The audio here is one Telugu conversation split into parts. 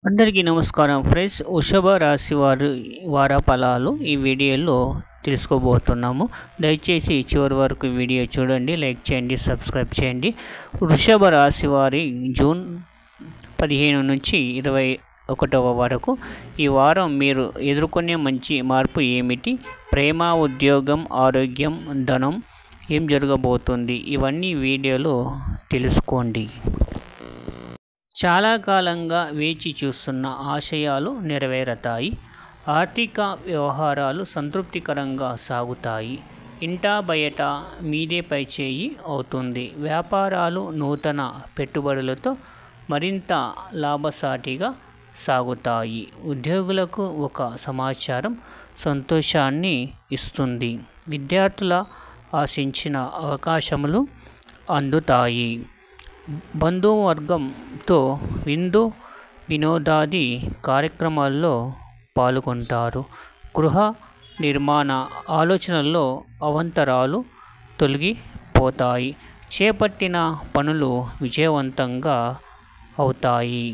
అందరికీ నమస్కారం ఫ్రెండ్స్. వృషభ రాశి వార ఫలాలు ఈ వీడియోలో తెలుసుకోబోతున్నాము. దయచేసి చివరి వరకు వీడియో చూడండి, లైక్ చేయండి, సబ్స్క్రైబ్ చేయండి. వృషభ రాశి వారి జూన్ 15 నుంచి 21 వరకు ఈ వారం మీరు ఎదుర్కొనే మంచి మార్పు ఏమిటి? ప్రేమ, ఉద్యోగం, ఆరోగ్యం, ధనం ఏం జరగబోతుంది? ఇవన్నీ వీడియోలో తెలుసుకోండి. చాలా కాలంగా వేచి చూస్తున్న ఆశయాలు నెరవేరతాయి. ఆర్థిక వ్యవహారాలు సంతృప్తికరంగా సాగుతాయి. ఇంటా బయట మీదే పైచేయి అవుతుంది. వ్యాపారాలు నూతన పెట్టుబడులతో మరింత లాభసాటిగా సాగుతాయి. ఉద్యోగులకు ఒక సమాచారం సంతోషాన్ని ఇస్తుంది. విద్యార్థుల ఆశించిన అవకాశములు అందుతాయి. బంధువర్గంతో విందు వినోదాది కార్యక్రమాల్లో పాల్గొంటారు. గృహ నిర్మాణ ఆలోచనల్లో అవాంతరాలు తొలగిపోతాయి. చేపట్టిన పనులు విజయవంతంగా అవుతాయి.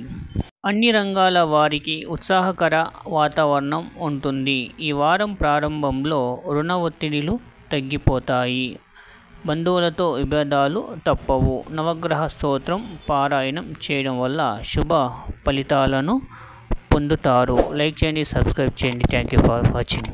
అన్ని రంగాల వారికి ఉత్సాహకర వాతావరణం ఉంటుంది. ఈ వారం ప్రారంభంలో రుణ ఒత్తిడిలు తగ్గిపోతాయి. బంధువులతో విభేదాలు తప్పవు. నవగ్రహ స్తోత్రం పారాయణం చేయడం వల్ల శుభ ఫలితాలను పొందుతారు. లైక్ చేయండి, సబ్స్క్రైబ్ చేయండి. Thank you for watching.